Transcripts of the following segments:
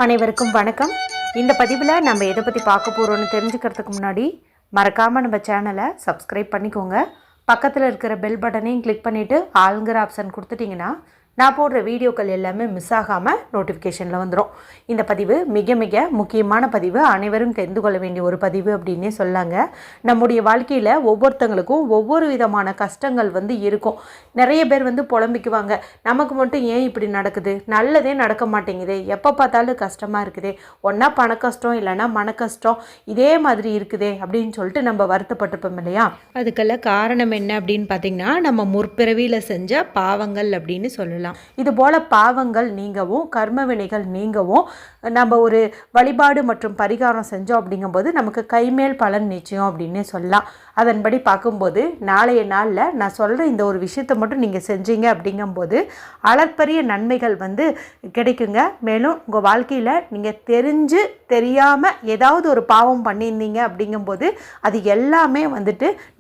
அனைவருக்கும் வணக்கம். இந்த பதிவில் நம்ம எதை பற்றி பார்க்க போகிறோன்னு தெரிஞ்சுக்கிறதுக்கு முன்னாடி மறக்காமல் நம்ம சேனலை சப்ஸ்கிரைப் பண்ணிக்கோங்க. பக்கத்தில் இருக்கிற பெல் பட்டனையும் கிளிக் பண்ணிவிட்டு ஆளுங்கிற ஆப்ஷன் கொடுத்துட்டிங்கன்னா நான் போடுற வீடியோக்கள் எல்லாமே மிஸ் ஆகாமல் நோட்டிஃபிகேஷனில் வந்துடும். இந்த பதிவு மிக மிக முக்கியமான பதிவு, அனைவரும் தெரிந்து கொள்ள வேண்டிய ஒரு பதிவு அப்படின்னே சொல்லாங்க. நம்முடைய வாழ்க்கையில் ஒவ்வொருத்தங்களுக்கும் ஒவ்வொரு விதமான கஷ்டங்கள் இருக்கும். நிறைய பேர் புலம்பிக்குவாங்க, நமக்கு மட்டும் ஏன் இப்படி நடக்குது, நல்லதே நடக்க மாட்டேங்குது, எப்போ பார்த்தாலும் கஷ்டமாக இருக்குதே, ஒன்றா பண கஷ்டம் இல்லைன்னா மன கஷ்டம் இதே மாதிரி இருக்குதே அப்படின்னு சொல்லிட்டு நம்ம வருத்தப்பட்டிருப்போம் இல்லையா. அதுக்கெல்லாம் காரணம் என்ன அப்படின்னு பார்த்திங்கன்னா நம்ம முற்பிறவியில் செஞ்ச பாவங்கள் அப்படின்னு சொல்லலாம். இது போல பாவங்கள் நீங்கவும் கர்ம வினைகள் நீங்கவும் நம்ம ஒரு வழிபாடு மற்றும் பரிகாரம் செஞ்சோம் அப்படிங்கும்போது நமக்கு கைமேல் பலன் நிச்சயம் அப்படின்னே சொல்லலாம். அதன்படி பார்க்கும்போது நாளைய நாளில் நான் சொல்கிற இந்த ஒரு விஷயத்தை மட்டும் நீங்கள் செஞ்சீங்க அப்படிங்கும்போது அளப்பரிய நன்மைகள் கிடைக்குங்க. மேலும் உங்கள் வாழ்க்கையில் நீங்கள் தெரிஞ்சு தெரியாமல் ஏதாவது ஒரு பாவம் பண்ணியிருந்தீங்க அப்படிங்கும்போது அது எல்லாமே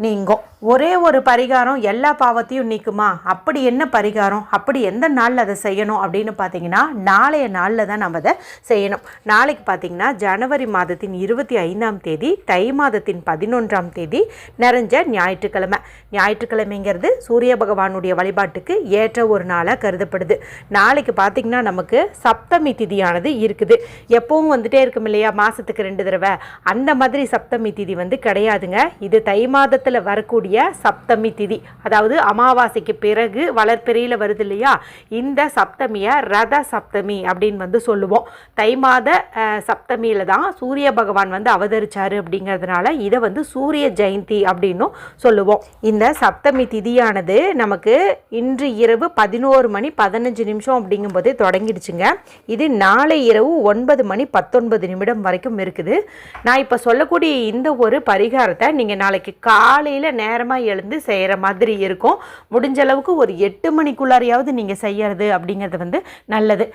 நீங்கும். ஒரே ஒரு பரிகாரம் எல்லா பாவத்தையும் நீக்குமா? அப்படி என்ன பரிகாரம், அப்படி எந்த நாளில் அதை செய்யணும் அப்படின்னு பார்த்தீங்கன்னா நாளைய நாளில் தான் நம்ம அதை செய்யணும். நாளைக்கு பார்த்தீங்கன்னா ஜனவரி மாதத்தின் 25ஆம் தேதி, தை மாதத்தின் 11ஆம் தேதி நிறைஞ்ச ஞாயிற்றுக்கிழமை. ஞாயிற்றுக்கிழமைங்கிறது சூரிய பகவானுடைய வழிபாட்டுக்கு ஏற்ற ஒரு நாளாக கருதப்படுது. நாளைக்கு பார்த்திங்கன்னா நமக்கு சப்தமி திதியானது இருக்குது. எப்பவும் இருக்கும் இல்லையா, மாதத்துக்கு 2 தடவை, அந்த மாதிரி சப்தமி திதி கிடையாதுங்க. இது தை மாதத்தில் வரக்கூடிய சப்தமி திதி, அதாவது அமாவாசைக்கு பிறகு வளர்பிறையில் வருது இல்லையா, இந்த சப்தமியை ரத சப்தமி அப்படின்னு சொல்லுவோம். தை மாத சப்தமியில் தான் சூரிய பகவான் அவதரிச்சாரு அப்படிங்கிறதுனால இதை சூரிய ஜெயந்தி அப்படின்னும் சொல்லுவோம். இந்த சப்தமி திதியானது நமக்கு இன்று இரவு 11:15 அப்படிங்கும்போதே தொடங்கிடுச்சுங்க. இது நாளை இரவு 9:19 வரைக்கும் இருக்குது. நான் இப்போ சொல்லக்கூடிய இந்த ஒரு பரிகாரத்தை நீங்கள் நாளைக்கு காலையில் நேரமாக எழுந்து செய்கிற மாதிரி இருக்கும். முடிஞ்ச அளவுக்கு ஒரு 8 மணிக்குள்ளாரையாவது நீங்கள் செய்யறது அப்படிங்கிறது நல்லது.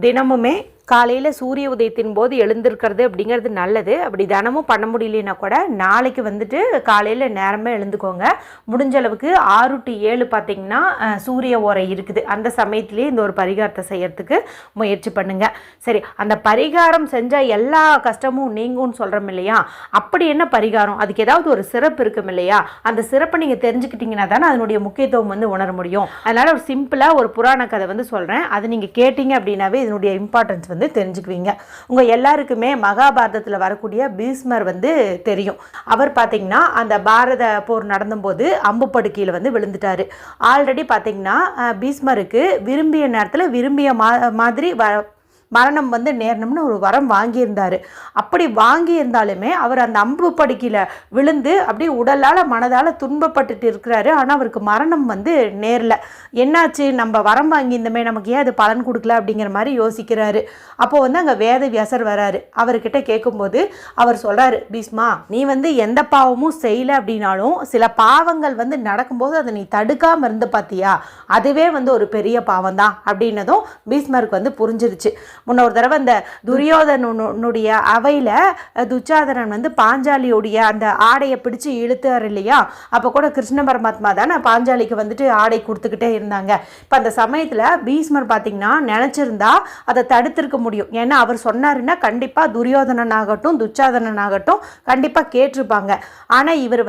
தினமுமே காலையில் சூரிய உதயத்தின் போது எழுந்திருக்கிறது அப்படிங்கிறது நல்லது. அப்படி தினமும் பண்ண முடியலன்னா கூட நாளைக்கு காலையில் நேரமே எழுந்துக்கோங்க. முடிஞ்ச அளவுக்கு 6 to 7 பார்த்திங்கன்னா சூரிய ஓரை இருக்குது. அந்த சமயத்துலேயே இந்த ஒரு பரிகாரத்தை செய்யறதுக்கு முயற்சி பண்ணுங்க. சரி, அந்த பரிகாரம் செஞ்சால் எல்லா கஷ்டமும் நீங்கும்னு சொல்கிறோம் இல்லையா, அப்படி என்ன பரிகாரம், அதுக்கு ஏதாவது ஒரு சிறப்பு இருக்கும் இல்லையா, அந்த சிறப்பை நீங்கள் தெரிஞ்சுக்கிட்டீங்கன்னா தானே அதனுடைய முக்கியத்துவம் உணர முடியும். அதனால் ஒரு சிம்பிளாக ஒரு புராண கதை சொல்கிறேன். அது நீங்கள் கேட்டீங்க அப்படின்னாவே இதனுடைய இம்பார்ட்டன்ஸ் தெரிஞ்சுக்குவீங்க. உங்க எல்லாருக்குமே மகாபாரதத்தில் வரக்கூடிய பீஷ்மர் தெரியும். அவர் பார்த்தீங்கன்னா அந்த பாரத போர் நடந்தபோது அம்பு படுக்கையில் விழுந்துட்டாரு. ஆல்ரெடி பார்த்தீங்கன்னா பீஷ்மருக்கு விரும்பிய நேரத்தில் விரும்பிய மாதிரி மரணம் நேரணும்னு ஒரு வரம் வாங்கியிருந்தார். அப்படி வாங்கியிருந்தாலுமே அவர் அந்த அம்பு படுக்கையில் விழுந்து அப்படியே உடலால் மனதால் துன்பப்பட்டுட்டு இருக்கிறாரு. ஆனால் அவருக்கு மரணம் நேரில். என்னாச்சு, நம்ம வரம் வாங்கியிருந்தமே, நமக்கு ஏன் அது பலன் கொடுக்கல அப்படிங்கிற மாதிரி யோசிக்கிறாரு. அப்போ அங்கே வேதவியாசர் வராரு. அவர்கிட்ட கேட்கும்போது அவர் சொல்கிறாரு, பீஷ்மா, நீ எந்த பாவமும் செய்யலை அப்படின்னாலும் சில பாவங்கள் நடக்கும்போது அதை நீ தடுக்காமல் இருந்து பார்த்தியா, அதுவே ஒரு பெரிய பாவம் தான் அப்படின்னதும் பீஷ்மருக்கு புரிஞ்சிருச்சு. முன்ன ஒரு தடவை இந்த துரியோதனுடைய அவையில் துச்சாதனன் பாஞ்சாலியுடைய அந்த ஆடையை பிடிச்சு இழுத்தார் இல்லையா, அப்போ கூட கிருஷ்ண பரமாத்மா தானே பாஞ்சாலிக்கு ஆடை கொடுத்துக்கிட்டே இருந்தாங்க. இப்போ அந்த சமயத்தில் பீஷ்மர் பார்த்தீங்கன்னா நினச்சிருந்தா அதை தடுத்திருக்க முடியும். ஏன்னா அவர் சொன்னாருன்னா கண்டிப்பாக துரியோதனன் ஆகட்டும் துச்சாதனன் ஆகட்டும் கண்டிப்பாக கேட்டிருப்பாங்க. ஆனால் இவர்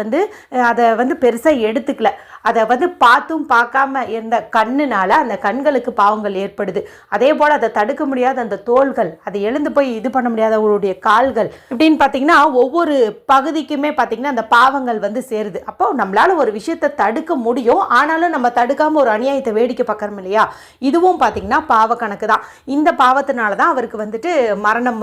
அதை பெருசாக எடுத்துக்கல. அதை பார்த்தும் பார்க்காம இருந்த கண்ணுனால அந்த கண்களுக்கு பாவங்கள் ஏற்படுது. அதே போல் அதை தடுக்க முடியாத அந்த தோள்கள், அதை எழுந்து போய் இது பண்ண முடியாத அவருடைய கால்கள், இப்படின்னு பார்த்தீங்கன்னா ஒவ்வொரு பகுதிக்குமே பார்த்தீங்கன்னா அந்த பாவங்கள் சேருது. அப்போ நம்மளால ஒரு விஷயத்தை தடுக்க முடியும், ஆனாலும் நம்ம தடுக்காம ஒரு அநியாயத்தை வேடிக்கை பார்க்கறோம் இல்லையா, இதுவும் பார்த்தீங்கன்னா பாவ கணக்கு தான். இந்த பாவத்தினால தான் அவருக்கு மரணம்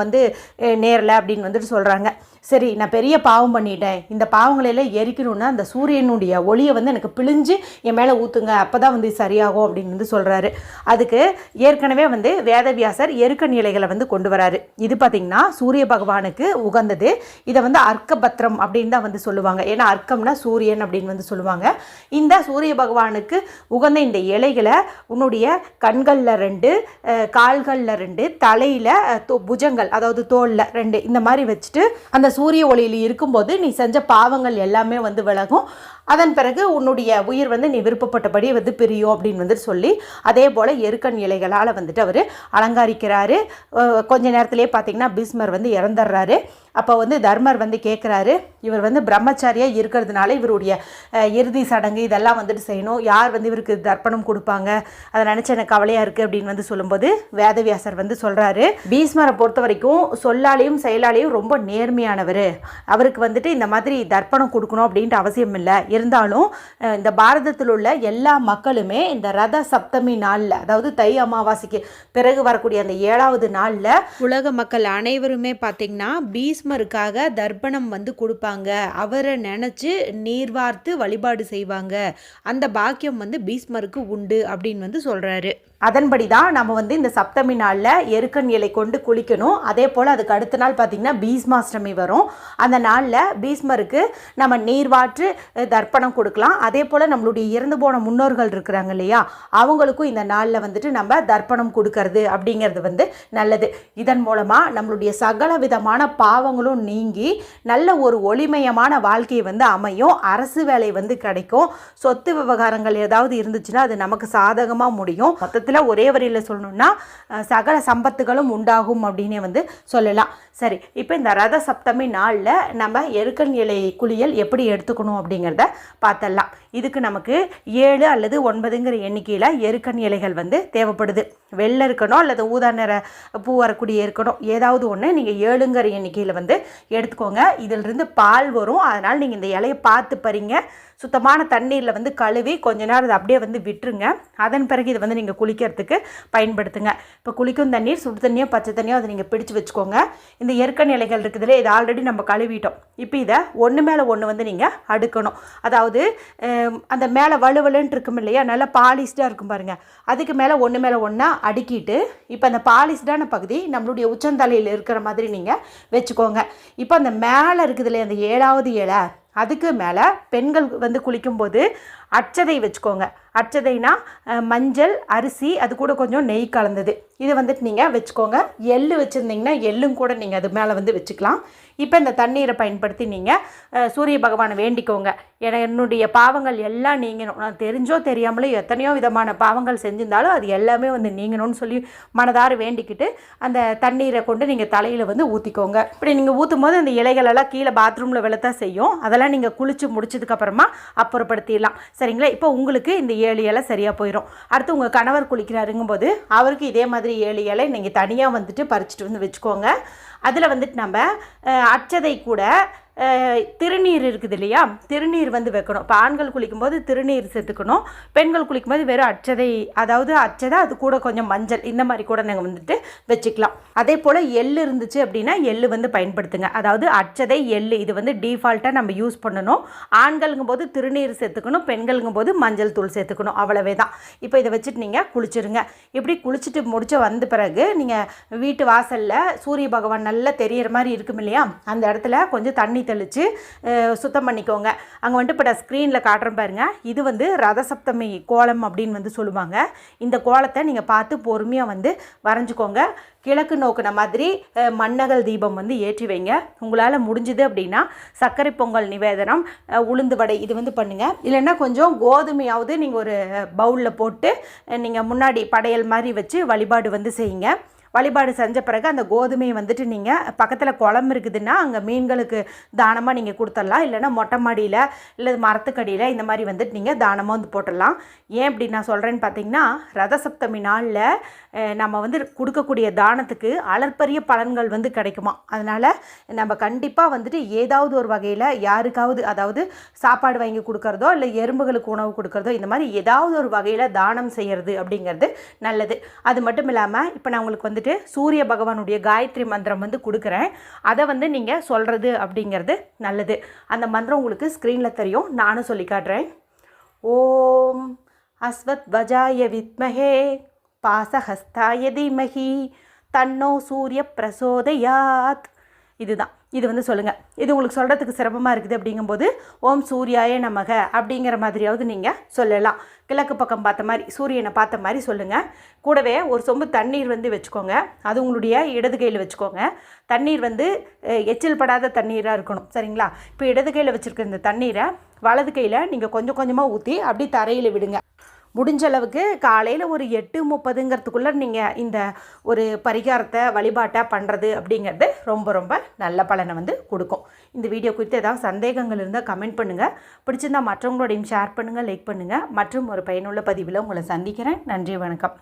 நேரல அப்படின்னு சொல்றாங்க. சரி, நான் பெரிய பாவம் பண்ணிட்டேன், இந்த பாவங்களையெல்லாம் எரிக்கணும்னா அந்த சூரியனுடைய ஒளியை எனக்கு பிழிஞ்சு என் மேலே ஊற்றுங்க, அப்போ தான் சரியாகும் அப்படின்னு சொல்கிறாரு. அதுக்கு ஏற்கனவே வேதவியாசர் எருக்க நிலைகளை கொண்டு வராரு. இது பார்த்திங்கன்னா சூரிய பகவானுக்கு உகந்தது. இதை அர்க்கபத்திரம் அப்படின்னு தான் சொல்லுவாங்க. ஏன்னா அர்க்கம்னா சூரியன் அப்படின்னு சொல்லுவாங்க. இந்த சூரிய பகவானுக்கு உகந்த இந்த இலைகளை உன்னுடைய கண்களில் 2, கால்களில் 2, தலையில் புஜங்கள் அதாவது தோலில் 2 இந்த மாதிரி வச்சுட்டு அந்த சூரிய ஒளியில் இருக்கும்போது நீ செஞ்ச பாவங்கள் எல்லாமே விலகும். அதன் பிறகு உன்னுடைய உயிர் வந்து நீ விருப்பப்பட்டபடி வந்து பிரியும் அப்படின்னு வந்துட்டு சொல்லி அதே போல் எருக்கன் இலைகளால் வந்துட்டு அவர் அலங்காரிக்கிறாரு. கொஞ்ச நேரத்திலே பார்த்திங்கன்னா பீஷ்மர் வந்து இறந்துடுறாரு. அப்போ வந்து தர்மர் வந்து கேட்குறாரு, இவர் வந்து பிரம்மச்சாரியாக இருக்கிறதுனால இவருடைய இறுதி சடங்கு இதெல்லாம் வந்துட்டு செய்யணும், யார் வந்து இவருக்கு தர்ப்பணம் கொடுப்பாங்க, அதை நினச்சி எனக்கு கவலையாக இருக்குது அப்படின்னு வந்து சொல்லும்போது வேதவியாசர் வந்து சொல்கிறாரு, பீஷ்மரை பொறுத்த வரைக்கும் சொல்லாலையும் செயலாலையும் ரொம்ப நேர்மையானவர், அவருக்கு வந்துட்டு இந்த மாதிரி தர்ப்பணம் கொடுக்கணும் அப்படின்ட்டு அவசியம் இல்லை. இருந்தாலும் இந்த பாரதத்தில் உள்ள எல்லா மக்களுமே இந்த ரத சப்தமி நாளில், அதாவது தை அமாவாசைக்கு பிறகு வரக்கூடிய அந்த 7வது நாளில் உலக மக்கள் அனைவருமே பார்த்திங்கன்னா பீஷ்மருக்காக தர்ப்பணம் வந்து கொடுப்பாங்க, அவரை நினச்சி நீர்வார்த்து வழிபாடு செய்வாங்க, அந்த பாக்கியம் வந்து பீஷ்மருக்கு உண்டு அப்படின்னு வந்து சொல்கிறாரு. அதன்படி தான் நம்ம வந்து இந்த சப்தமி நாளில் எருக்கன் இலை கொண்டு குளிக்கணும். அதே போல் அதுக்கு அடுத்த நாள் பார்த்திங்கன்னா பீஷ்மாஷ்டமி வரும். அந்த நாளில் பீஷ்மருக்கு நம்ம நீர்வாற்று தர்ப்பணம் கொடுக்கலாம். அதே போல் நம்மளுடைய இறந்து போன முன்னோர்கள் இருக்கிறாங்க இல்லையா, அவங்களுக்கும் இந்த நாளில் வந்துட்டு நம்ம தர்ப்பணம் கொடுக்கறது அப்படிங்கிறது வந்து நல்லது. இதன் மூலமாக நம்மளுடைய சகல விதமான பாவங்களும் நீங்கி நல்ல ஒரு ஒளிமயமான வாழ்க்கையை வந்து அமையும். அரசு வேலை வந்து கிடைக்கும். சொத்து விவகாரங்கள் ஏதாவது இருந்துச்சுன்னா அது நமக்கு சாதகமாக முடியும். மொத்தத்தில் ஒரே வரியில் சொல்லணும்னா சகல சம்பத்துகளும் உண்டாகும் அப்படின்னே வந்து சொல்லலாம். சரி, இப்போ இந்த ரத சப்தமி நாளில் நம்ம எருக்கன் இலை குளியல் எப்படி எடுத்துக்கணும் அப்படிங்கிறத பார்த்தலாம். இதுக்கு நமக்கு 7 அல்லது 9ங்கிற எண்ணிக்கையில் எருக்கன் இலைகள் வந்து தேவைப்படுது. வெள்ளை இருக்கணும் அல்லது ஊதா நிற பூ வரக்கூடிய இருக்கணும், ஏதாவது ஒன்று நீங்கள் 7ங்கிற எண்ணிக்கையில் வந்து எடுத்துக்கோங்க. இதிலிருந்து பால் வரும், அதனால் நீங்கள் இந்த இலையை பார்த்து பறிங்க. சுத்தமான தண்ணீரில் வந்து கழுவி கொஞ்ச நேரம் அதை அப்படியே வந்து விட்டுருங்க. அதன் பிறகு இதை வந்து நீங்கள் குளிக்கிறதுக்கு பயன்படுத்துங்க. இப்போ குளிக்கும் தண்ணீர் சுடு தண்ணியோ பச்சை தண்ணியோ அதை நீங்கள் பிடிச்சு வச்சுக்கோங்க. இந்த எருக்கன் இலைகள் இருக்குதுல, இதை ஆல்ரெடி நம்ம கழுவிட்டோம். இப்போ இதை ஒன்று மேலே ஒன்று வந்து நீங்கள் அடுக்கணும். அதாவது அந்த மேலே வலுவலுன்னு இருக்கும் இல்லையா, நல்லா பாலிஷ்டாக இருக்கும் பாருங்கள், அதுக்கு மேலே ஒன்று மேலே ஒன்றா அடுக்கிட்டு இப்போ அந்த பாலிஷ்டான பகுதி நம்மளுடைய உச்சந்தலையில் இருக்கிற மாதிரி நீங்கள் வச்சுக்கோங்க. இப்போ அந்த மேலே இருக்குது இல்லையா அந்த 7வது இலை, அதுக்கு மேலே பெண்கள் வந்து குளிக்கும்போது அட்சதை வச்சுக்கோங்க. அட்சதைனா மஞ்சள், அரிசி, அது கூட கொஞ்சம் நெய் கலந்தது, இது வந்துட்டு நீங்கள் வச்சுக்கோங்க. எள்ளு வச்சுருந்தீங்கன்னா எள்ளும் கூட நீங்கள் அது மேலே வந்து வச்சுக்கலாம். இப்போ இந்த தண்ணீரை பயன்படுத்தி நீங்கள் சூரிய பகவானை வேண்டிக்கோங்க. என்னுடைய பாவங்கள் எல்லாம் நீங்கணும், நான் தெரிஞ்சோ தெரியாமலே எத்தனையோ விதமான பாவங்கள் செஞ்சிருந்தாலும் அது எல்லாமே வந்து நீங்கணும்னு சொல்லி மனதார வேண்டிக்கிட்டு அந்த தண்ணீரை கொண்டு நீங்கள் தலையில் வந்து ஊற்றிக்கோங்க. இப்படி நீங்கள் ஊற்றும் போது அந்த இலைகளெல்லாம் கீழே பாத்ரூமில் விழத்தான் செய்யும், அதெல்லாம் நீங்கள் குளித்து முடிச்சதுக்கப்புறமா அப்புறப்படுத்திடலாம். சரிங்களா? இப்போ உங்களுக்கு இந்த 7 இலை சரியாக போயிடும். அடுத்து உங்கள் கணவர் குளிக்கிறாருங்கும்போது அவருக்கு இதே மாதிரி 7 இலை நீங்கள் தனியாக வந்துட்டு பறிச்சுட்டு வந்து வச்சுக்கோங்க. அதில் வந்துட்டு நம்ம அட்சதை கூட திருநீர் இருக்குது இல்லையா, திருநீர் வந்து வைக்கணும். இப்போ ஆண்கள் குளிக்கும்போது திருநீர் சேர்த்துக்கணும், பெண்கள் குளிக்கும்போது வெறும் அட்சதை, அதாவது அட்சதை அது கூட கொஞ்சம் மஞ்சள், இந்த மாதிரி கூட நாங்கள் வந்துட்டு வச்சுக்கலாம். அதே போல் எள்ளு இருந்துச்சு அப்படின்னா எள்ளு வந்து பயன்படுத்துங்க. அதாவது அட்சதை, எள்ளு இது வந்து டிஃபால்ட்டாக நம்ம யூஸ் பண்ணணும். ஆண்களுங்கும் போது திருநீர் சேர்த்துக்கணும், பெண்களுங்கும் போது மஞ்சள் தூள் சேர்த்துக்கணும், அவ்வளவே தான். இப்போ இதை வச்சுட்டு நீங்கள் குளிச்சுருங்க. இப்படி குளிச்சுட்டு முடிச்சு வந்த பிறகு நீங்கள் வீட்டு வாசலில் சூரிய பகவான் நல்லா தெரியிற மாதிரி இருக்கும் இல்லையா, அந்த இடத்துல கொஞ்சம் தண்ணி தெளித்து சுத்தம் பண்ணிக்கோங்க. அங்கே வந்துட்டு இப்போ நான் ஸ்க்ரீனில் காட்டுறேன் பாருங்கள், இது வந்து ரதசப்தமி கோலம் அப்படின்னு வந்து சொல்லுவாங்க. இந்த கோலத்தை நீங்கள் பார்த்து பொறுமையாக வந்து வரைஞ்சிக்கோங்க. கிழக்கு நோக்கின மாதிரி மண்ணகல் தீபம் வந்து ஏற்றி வைங்க. உங்களால் முடிஞ்சுது அப்படின்னா சர்க்கரை பொங்கல் நிவேதனம், உளுந்து வடை இது வந்து பண்ணுங்கள். இல்லைன்னா கொஞ்சம் கோதுமையாவது நீங்கள் ஒரு பவுலில் போட்டு நீங்கள் முன்னாடி படையல் மாதிரி வச்சு வழிபாடு வந்து செய்யுங்க. வழிபாடு செஞ்ச பிறகு அந்த கோதுமையை வந்துட்டு நீங்கள் பக்கத்தில் குளம் இருக்குதுன்னா அங்கே மீன்களுக்கு தானமாக நீங்கள் கொடுத்துடலாம். இல்லைன்னா மொட்டை மாடியில் இல்லை மரத்துக்கடியில் இந்த மாதிரி வந்துட்டு நீங்கள் தானமாக வந்து போட்டுடலாம். ஏன் இப்படி நான் சொல்கிறேன்னு பார்த்தீங்கன்னா, ரதசப்தமி நாளில் நம்ம வந்து கொடுக்கக்கூடிய தானத்துக்கு அளப்பரிய பலன்கள் வந்து கிடைக்குமா. அதனால் நம்ம கண்டிப்பாக வந்துட்டு ஏதாவது ஒரு வகையில் யாருக்காவது, அதாவது சாப்பாடு வாங்கி கொடுக்குறதோ இல்லை எறும்புகளுக்கு உணவு கொடுக்குறதோ, இந்த மாதிரி ஏதாவது ஒரு வகையில் தானம் செய்கிறது அப்படிங்கிறது நல்லது. அது மட்டும் இல்லாமல் இப்போ நான் உங்களுக்கு வந்துட்டு சூரிய பகவானுடைய காயத்ரி மந்திரம் வந்து கொடுக்குறேன். அதை வந்து நீங்கள் சொல்கிறது அப்படிங்கிறது நல்லது. அந்த மந்திரம் உங்களுக்கு ஸ்க்ரீனில் தெரியும், நானும் சொல்லி காட்டுறேன். ஓம் அஸ்வத் வஜாய வித்மஹே பாசஹஸ்தாய தீமஹி தன்னோ சூரிய பிரசோதயாத். இதுதான். இது வந்து சொல்லுங்கள். இது உங்களுக்கு சொல்கிறதுக்கு சிரமமாக இருக்குது அப்படிங்கும்போது ஓம் சூர்யாய நமக அப்படிங்கிற மாதிரியாவது நீங்கள் சொல்லலாம். கிழக்கு பக்கம் பார்த்த மாதிரி, சூரியனை பார்த்த மாதிரி சொல்லுங்கள். கூடவே ஒரு சொம்பு தண்ணீர் வந்து வச்சுக்கோங்க. அது உங்களுடைய இடது கையில் வச்சுக்கோங்க. தண்ணீர் வந்து எச்சில் படாத தண்ணீராக இருக்கணும், சரிங்களா? இப்போ இடது கையில் வச்சுருக்க இந்த தண்ணீரை வலது கையில் நீங்கள் கொஞ்சம் கொஞ்சமாக ஊற்றி அப்படி தரையில் விடுங்க. முடிஞ்ச அளவுக்கு காலையில் ஒரு 8:30ங்கிறதுக்குள்ளே நீங்கள் இந்த ஒரு பரிகாரத்தை வழிபாட்டை பண்ணுறது அப்படிங்கிறது ரொம்ப ரொம்ப நல்ல பலனை வந்து கொடுக்கும். இந்த வீடியோ குறித்து ஏதாவது சந்தேகங்கள் இருந்தால் கமெண்ட் பண்ணுங்கள். பிடிச்சிருந்தால் மற்றவங்களோடையும் ஷேர் பண்ணுங்கள், லைக் பண்ணுங்கள். மற்றும் ஒரு பயனுள்ள பதிவில் உங்களை சந்திக்கிறேன். நன்றி, வணக்கம்.